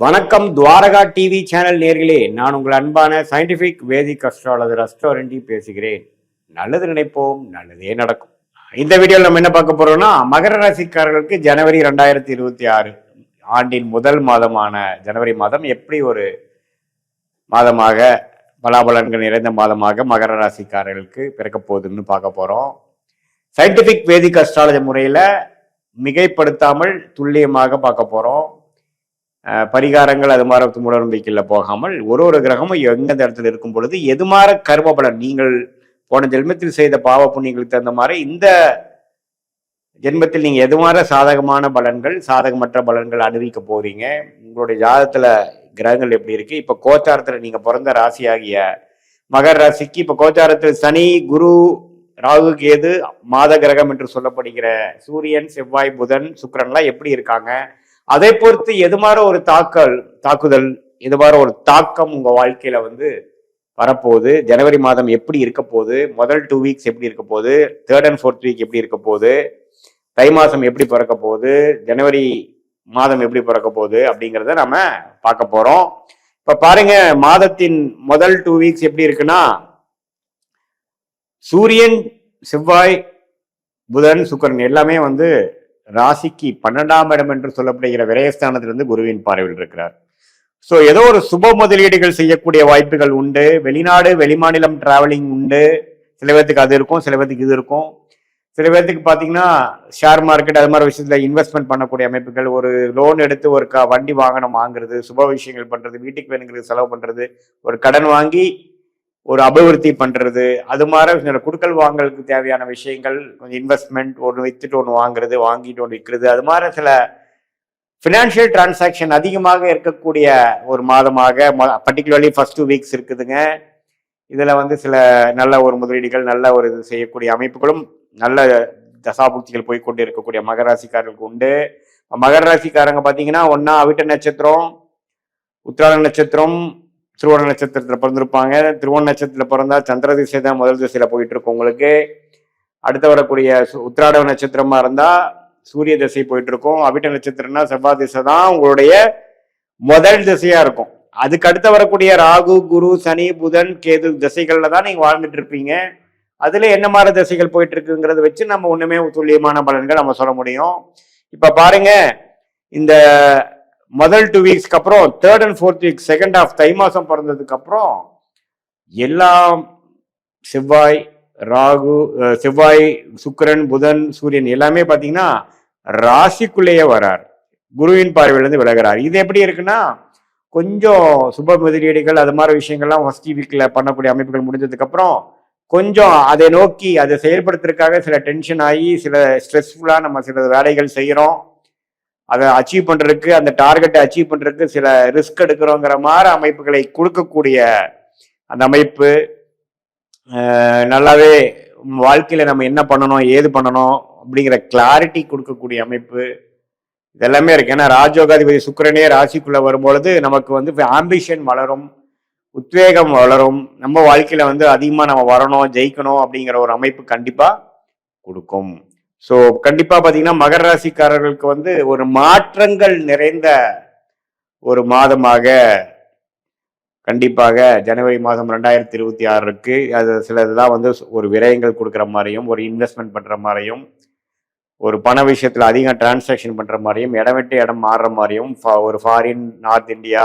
வணக்கம் Dwarka TV channel நேர்களே, நான் உங்கள் அன்பான சயின்டிபிக் வேதிக் அஸ்ட்ராலஜர் அஸ்ட்ரோரண்டி பேசுகிறேன். நல்லது நினைப்போம், நல்லதே நடக்கும். இந்த வீடியோவில் நம்ம என்ன பார்க்க போறோம்னா, மகர ராசிக்காரர்களுக்கு ஜனவரி 2026 ஆண்டின் முதல் மாதமான ஜனவரி மாதம் எப்படி ஒரு மாதமாக பலாபலன்கள் நிறைந்த மாதமாக மகர ராசிக்காரர்களுக்கு பிறக்க போகுதுன்னு பார்க்க போறோம். சயின்டிபிக் வேதிக் அஸ்ட்ராலஜி முறையில மிகைப்படுத்தாமல் துல்லியமாக பார்க்க போறோம். பரிகாரங்கள் அது மாதிரி மூடநம்பிக்கையில் போகாமல் ஒரு கிரகமும் எந்தெந்த இடத்துல இருக்கும் பொழுது எது மாதிரி கர்ம பலன், நீங்கள் போன ஜென்மத்தில் செய்த பாவ புண்ணியங்களுக்கு தகுந்த மாதிரி இந்த ஜென்மத்தில் நீங்க எது மாதிரி சாதகமான பலன்கள் சாதகமற்ற பலன்கள் அனுபவிக்க போறீங்க, உங்களுடைய ஜாதகத்துல கிரகங்கள் எப்படி இருக்கு. இப்ப கோச்சாரத்துல நீங்க பிறந்த ராசி ஆகிய மகர ராசிக்கு இப்ப கோச்சாரத்தில் சனி, குரு, ராகு, கேது, மாத கிரகம் என்று சொல்லப்படுகிற சூரியன், செவ்வாய், புதன், சுக்கிரன்லாம் எப்படி இருக்காங்க, அதை பொறுத்து எது மாதிரி ஒரு தாக்குதல் இது மாதிரி ஒரு தாக்கம் உங்க வாழ்க்கையில வரப்போகுது. ஜனவரி மாதம் எப்படி இருக்க போகுது, முதல் 2 வீக்ஸ் எப்படி இருக்க போகுது, 3rd and 4th வீக் எப்படி இருக்க போகுது, தை மாசம் எப்படி பிறக்க போகுது, ஜனவரி மாதம் எப்படி பிறக்க போகுது அப்படிங்கிறத நம்ம பார்க்க போறோம். இப்ப பாருங்க, மாதத்தின் முதல் 2 வீக்ஸ் எப்படி இருக்குன்னா, சூரியன், செவ்வாய், புதன், சுக்கிரன் எல்லாமே ராசிக்கு 12ஆம் இடம் என்று சொல்லப்படுகிற விரயஸ்தானத்திலிருந்து குருவின் பார்வையில் இருக்கிறார். ஸோ ஏதோ ஒரு சுப முதலீடுகள் செய்யக்கூடிய வாய்ப்புகள் உண்டு. வெளிநாடு வெளிமாநிலம் டிராவலிங் உண்டு. சில பேர்த்துக்கு அது இருக்கும், சில பேர்த்துக்கு இது இருக்கும். சில பேர்த்துக்கு பார்த்தீங்கன்னா ஷேர் மார்க்கெட் அது மாதிரி விஷயத்துல இன்வெஸ்ட்மெண்ட் பண்ணக்கூடிய அமைப்புகள், ஒரு லோன் எடுத்து ஒரு வண்டி வாகனம் வாங்குறது, சுப விஷயங்கள் பண்றது, வீட்டுக்கு வேணுங்கிறது செலவு பண்றது, ஒரு கடன் வாங்கி ஒரு அபிவிருத்தி பண்றது, அது மாதிரி குடுக்கல் வாங்கலுக்கு தேவையான விஷயங்கள், கொஞ்சம் இன்வெஸ்ட்மெண்ட், ஒன்று வித்துட்டு ஒன்று வாங்குறது, வாங்கிட்டு ஒன்று விற்கிறது, அது மாதிரி சில ஃபினான்ஷியல் டிரான்சாக்ஷன் அதிகமாக இருக்கக்கூடிய ஒரு மாதமாக பர்டிகுலர்லி ஃபர்ஸ்ட் 2 வீக்ஸ் இருக்குதுங்க. இதுல சில நல்ல ஒரு முதலீடுகள், நல்ல ஒரு இது செய்யக்கூடிய அமைப்புகளும், நல்ல தசாபுக்திகள் போய்கொண்டு இருக்கக்கூடிய மகர ராசிக்காரர்களுக்கு உண்டு. மகர ராசிக்காரங்க பார்த்தீங்கன்னா ஒன்னா அவிட்ட நட்சத்திரம், உத்திராட நட்சத்திரம், திருவோண நட்சத்திரத்துல பிறந்திருப்பாங்க. திருவோண நட்சத்திரத்துல பிறந்தா சந்திர திசை தான் முதல் திசையில போயிட்டு இருக்கும் உங்களுக்கு. அடுத்து வரக்கூடிய உத்திராட நட்சத்திரமா இருந்தா சூரிய திசை போயிட்டு இருக்கும். அவிட்ட நட்சத்திரம்னா செவ்வாய் திசை தான் உங்களுடைய முதல் திசையா இருக்கும். அதுக்கு அடுத்து வரக்கூடிய ராகு, குரு, சனி, புதன், கேது திசைகள்ல தான் நீங்க வாழ்ந்துட்டு இருப்பீங்க. அதுல என்ன மாதிரி திசைகள் போயிட்டு இருக்குங்கிறத வச்சு நம்ம ஒண்ணுமே துல்லியமான பலன்கள் நம்ம சொல்ல முடியும். இப்ப பாருங்க, இந்த முதல் 2 வீக்ஸ்க்கு அப்புறம் 3rd and 4th week, second of தை மாசம் பிறந்ததுக்கு அப்புறம் எல்லாம் செவ்வாய், ராகு, செவ்வாய், சுக்கிரன், புதன், சூரியன் எல்லாமே பாத்தீங்கன்னா ராசிக்குள்ளேயே வரார். குருவின் பார்வையிலிருந்து விலகிறார். இது எப்படி இருக்குன்னா, கொஞ்சம் சுப முதலீடுகள் அது மாதிரி விஷயங்கள்லாம் ஃபர்ஸ்ட் வீக்ல பண்ணக்கூடிய அமைப்புகள் முடிஞ்சதுக்கு அப்புறம் கொஞ்சம் அதை நோக்கி அதை செயல்படுத்துறதுக்காக சில டென்ஷன் ஆகி சில ஸ்ட்ரெஸ்ஃபுல்லா நம்ம சில வேலைகள் செய்யறோம். அதை அச்சீவ் பண்றதுக்கு, அந்த டார்கெட்டை அச்சீவ் பண்றதுக்கு சில ரிஸ்க் எடுக்கிறோங்கிற மாதிரி அமைப்புகளை கொடுக்கக்கூடிய அந்த அமைப்பு நல்லாவே வாழ்க்கையில நம்ம என்ன பண்ணணும், ஏது பண்ணணும் அப்படிங்கிற கிளாரிட்டி கொடுக்கக்கூடிய அமைப்பு இதெல்லாமே இருக்கு. ஏன்னா ராஜயோகாதிபதி சுக்கிரனே ராசிக்குள்ள வரும்பொழுது நமக்கு ஆம்பிஷன் வளரும், உத்வேகம் வளரும், நம்ம வாழ்க்கையில அதிகமா நம்ம வரணும், ஜெயிக்கணும் அப்படிங்கிற ஒரு அமைப்பு கண்டிப்பா கொடுக்கும். ஸோ கண்டிப்பா பாத்தீங்கன்னா மகர ராசிக்காரர்களுக்கு ஒரு மாற்றங்கள் நிறைந்த ஒரு மாதமாக கண்டிப்பாக ஜனவரி மாதம் 2026 இருக்கு. அது சிலதுதான் ஒரு விரயங்கள் கொடுக்குற மாதிரியும், ஒரு இன்வெஸ்ட்மெண்ட் பண்ற மாதிரியும், ஒரு பண விஷயத்துல அதிகம் டிரான்சாக்ஷன் பண்ற மாதிரியும், இடம் விட்டு இடம் மாறுற மாதிரியும், ஒரு ஃபாரின், நார்த் இந்தியா,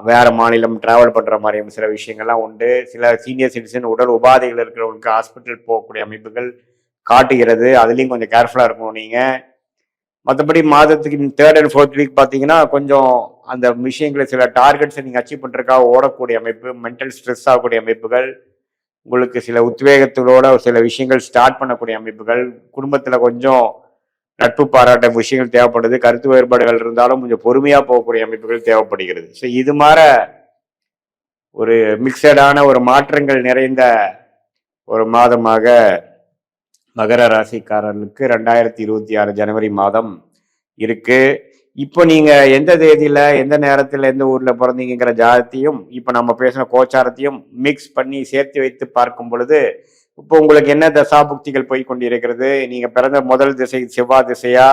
வேற மாநிலம் டிராவல் பண்ற மாதிரியும் சில விஷயங்கள்லாம் உண்டு. சில சீனியர் சிட்டிசன் உடல் உபாதைகள் இருக்கிறவங்களுக்கு ஹாஸ்பிட்டல் போகக்கூடிய அமைப்புகள் காட்டுகிறது. அதுலேயும் கொஞ்சம் கேர்ஃபுல்லாக இருக்கணும் நீங்க. மற்றபடி மாதத்துக்கு 3rd and 4th வீக் பார்த்தீங்கன்னா கொஞ்சம் அந்த விஷயங்களை சில டார்கெட்ஸை நீங்கள் அச்சீவ் பண்ணுறதுக்காக ஓடக்கூடிய அமைப்பு, மென்டல் ஸ்ட்ரெஸ் ஆகக்கூடிய அமைப்புகள், உங்களுக்கு சில உத்வேகத்தோட சில விஷயங்கள் ஸ்டார்ட் பண்ணக்கூடிய அமைப்புகள், குடும்பத்தில் கொஞ்சம் நட்பு பாராட்ட விஷயங்கள் தேவைப்படுது, கருத்து வேறுபாடுகள் இருந்தாலும் கொஞ்சம் பொறுமையாக போகக்கூடிய அமைப்புகள் தேவைப்படுகிறது. ஸோ இது மாதிரி ஒரு மிக்சடான ஒரு மாற்றங்கள் நிறைந்த ஒரு மாதமாக மகர ராசிக்காரர்களுக்கு 2026 ஜனவரி மாதம் இருக்கு. இப்போ நீங்க எந்த தேதியில, எந்த நேரத்துல, எந்த ஊர்ல பிறந்தீங்கிற ஜாதத்தையும் இப்ப நம்ம பேசின கோச்சாரத்தையும் மிக்ஸ் பண்ணி சேர்த்து வைத்து பார்க்கும் பொழுது இப்போ உங்களுக்கு என்ன தசாபுக்திகள் போய் கொண்டிருக்கிறது, நீங்க பிறந்த முதல் திசை செவ்வாய் திசையா,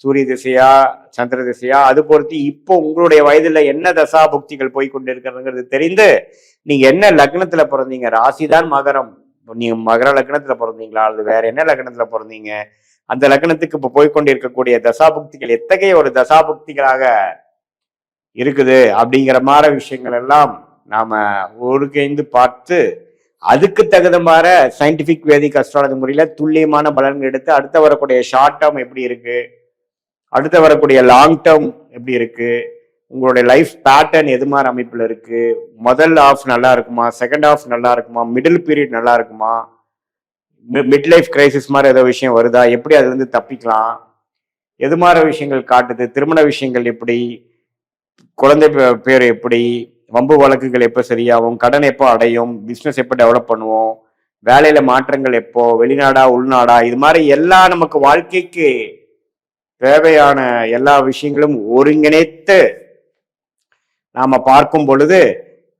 சூரிய திசையா சந்திர திசையா, அது பொறுத்து இப்போ உங்களுடைய வயதுல என்ன தசா புக்திகள் போய் கொண்டு இருக்கிறதுங்கிறது தெரிந்து நீங்க என்ன லக்னத்துல பிறந்தீங்க, ராசிதான் மகரம், நீங்க மகர லக்னத்துல பிறந்தீங்களா அல்லது வேற என்ன லக்னத்துல பிறந்தீங்க, அந்த லக்னத்துக்கு இப்ப போய்கொண்டு இருக்கக்கூடிய தசாபுக்திகள் எத்தகைய ஒரு தசாபுக்திகளாக இருக்குது அப்படிங்கிற மாதிரி விஷயங்கள் எல்லாம் நாம ஒருங்கிணைந்து பார்த்து அதுக்கு தகுந்த மாதிரி சயின்டிபிக் வேதிக் அஸ்ட்ராலஜி முறையில துல்லியமான பலன்கள் எடுத்து அடுத்த வரக்கூடிய ஷார்ட் டேர்ம் எப்படி இருக்கு, அடுத்த வரக்கூடிய லாங் டேர்ம் எப்படி இருக்கு, உங்களுடைய லைஃப் பேட்டர்ன் எது மாதிரி அமைப்புல இருக்கு, முதல் ஹாஃப் நல்லா இருக்குமா, செகண்ட் ஹாஃப் நல்லா இருக்குமா, மிடில் பீரியட் நல்லா இருக்குமா, மிட் லைஃப் கிரைசிஸ் மாதிரி ஏதோ விஷயம் வருதா, எப்படி அதுல இருந்து தப்பிக்கலாம், எது மாதிரி விஷயங்கள் காட்டுது, திருமண விஷயங்கள் எப்படி, குழந்தை பேர் எப்படி, வம்பு வழக்குகள் எப்போ சரியாகும், கடன் எப்போ அடையும், பிஸ்னஸ் எப்போ டெவலப் பண்ணுவோம், வேலையில மாற்றங்கள் எப்போ, வெளிநாடா உள்நாடா, இது மாதிரி எல்லா நமக்கு வாழ்க்கைக்கு தேவையான எல்லா விஷயங்களும் ஒருங்கிணைத்து நாம பார்க்கும் பொழுது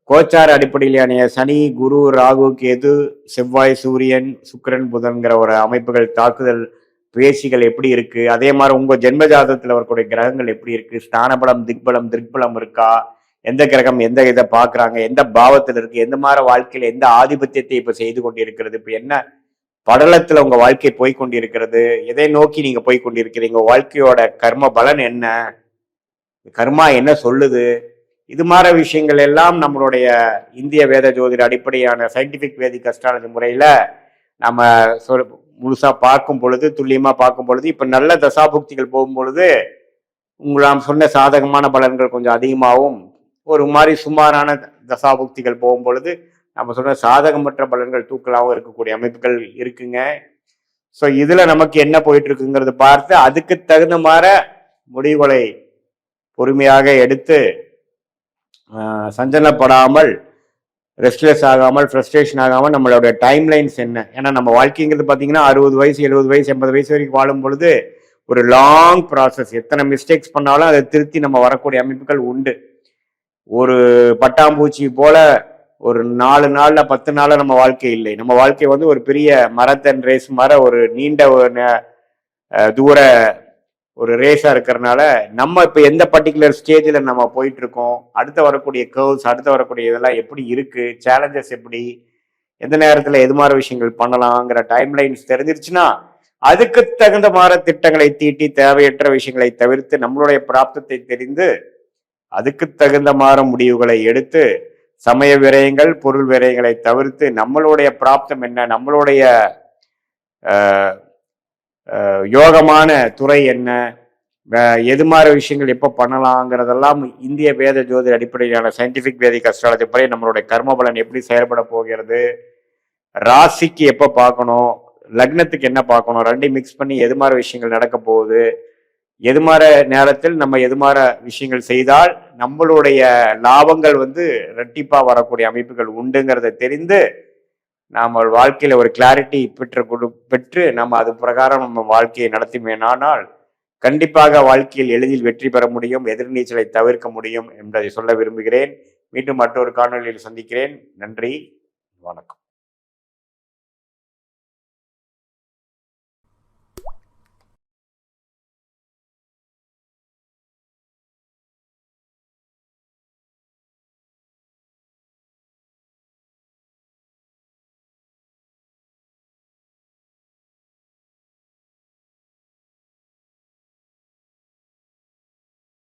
கோச்சார அடிப்படையிலான சனி, குரு, ராகு, கேது, செவ்வாய், சூரியன், சுக்கிரன், புதன்கிற ஒரு அமைப்புகள் தாக்குதல் பேசிகள் எப்படி இருக்கு, அதே மாதிரி உங்க ஜென்ம ஜாதகத்துல வரக்கூடிய கிரகங்கள் எப்படி இருக்கு, ஸ்தானபலம், திக்பலம் இருக்கா, எந்த கிரகம் எந்த இதை பாக்குறாங்க, எந்த பாவத்தில் இருக்கு, எந்த மாதிரி வாழ்க்கையில எந்த ஆதிபத்தியத்தை இப்ப செய்து கொண்டிருக்கிறது, இப்ப என்ன படலத்துல உங்க வாழ்க்கை போய்கொண்டிருக்கிறது, எதை நோக்கி நீங்க போய்கொண்டிருக்கிறீங்க, வாழ்க்கையோட கர்ம பலன் என்ன, கர்மா என்ன சொல்லுது, இது மாதிரி விஷயங்கள் எல்லாம் நம்மளுடைய இந்திய வேத ஜோதிட அடிப்படையான சயின்டிபிக் வேதிக் அஸ்ட்ராலஜி முறையில நம்ம முழுசா பார்க்கும் பொழுது, துல்லியமா பார்க்கும் பொழுது, இப்ப நல்ல தசாபுக்திகள் போகும் பொழுது நாம் சொன்ன சாதகமான பலன்கள் கொஞ்சம் அதிகமாகவும், ஒரு மாதிரி சுமாரான தசாபுக்திகள் போகும் பொழுது நம்ம சொன்ன சாதகமற்ற பலன்கள் தூக்கலாகவும் இருக்கக்கூடிய அமைப்புகள் இருக்குங்க. ஸோ இதுல நமக்கு என்ன போயிட்டு இருக்குங்கிறது பார்த்து அதுக்கு தகுந்த மாதிரி முடிவுகளை பொறுமையாக எடுத்து சஞ்சலப்படாமல், ரெஸ்ட்லெஸ் ஆகாமல், ஃப்ரஸ்ட்ரேஷன் ஆகாமல் நம்மளுடைய டைம் லைன்ஸ் என்ன, ஏன்னா நம்ம வாழ்க்கைங்கிறது பார்த்தீங்கன்னா 60 வயசு 70 வயசு 80 வயசு வரைக்கும் வாழும் பொழுது ஒரு லாங் ப்ராசஸ், எத்தனை மிஸ்டேக்ஸ் பண்ணாலும் அதை திருத்தி நம்ம வரக்கூடிய அமைப்புகள் உண்டு. ஒரு பட்டாம்பூச்சி போல ஒரு 4 நாள்ல 10 நாள்ல நம்ம வாழ்க்கை இல்லை. நம்ம வாழ்க்கை வந்து ஒரு பெரிய மரத்தன் ரேஸ் மாதிரி ஒரு நீண்ட தூர ஒரு ரேஸா இருக்கிறதுனால நம்ம இப்ப எந்த பர்டிகுலர் ஸ்டேஜில் நம்ம போயிட்டு இருக்கோம், அடுத்து வரக்கூடிய கர்வ்ஸ், அடுத்து வரக்கூடிய இதெல்லாம் எப்படி இருக்கு, சேலஞ்சஸ் எப்படி, எந்த நேரத்துல எது மாதிரி விஷயங்கள் பண்ணலாங்கிற டைம் லைன்ஸ் தெரிஞ்சிருச்சுன்னா அதுக்கு தகுந்த மாதிரி திட்டங்களை தீட்டி தேவையற்ற விஷயங்களை தவிர்த்து நம்மளுடைய பிராப்தத்தை தெரிந்து அதுக்கு தகுந்த மாதிரி முடிவுகளை எடுத்து சமய விரயங்கள், பொருள் விரயங்களை தவிர்த்து நம்மளுடைய பிராப்தம் என்ன, நம்மளுடைய யோகமான துறை என்ன, எது மாதிரி விஷயங்கள் எப்போ பண்ணலாங்கிறதெல்லாம் இந்திய வேத ஜோதி அடிப்படையிலான சயின்டிபிக் வேதிக் அஸ்ட்ராலஜி படி நம்மளுடைய கர்ம பலன் எப்படி செயல்பட போகிறது, ராசிக்கு எப்போ பார்க்கணும், லக்னத்துக்கு என்ன பார்க்கணும், ரெண்டையும் மிக்ஸ் பண்ணி எது மாதிரி விஷயங்கள் நடக்க போகுது, எது மாதிரி நேரத்தில் நம்ம எது மாதிரி விஷயங்கள் செய்தால் நம்மளுடைய லாபங்கள் வந்து ரெட்டிப்பா வரக்கூடிய அமைப்புகள் உண்டுங்கிறத தெரிந்து நாம வாழ்க்கையில ஒரு கிளாரிட்டி பெற்று நம்ம அது பிரகாரம் நம்ம வாழ்க்கையை நடத்துமேனானால் கண்டிப்பாக வாழ்க்கையில் எளிதில் வெற்றி பெற முடியும், எதிர்நீச்சலை தவிர்க்க முடியும் என்பதை சொல்ல விரும்புகிறேன். மீண்டும் மற்றொரு காணொலியில் சந்திக்கிறேன். நன்றி, வணக்கம்.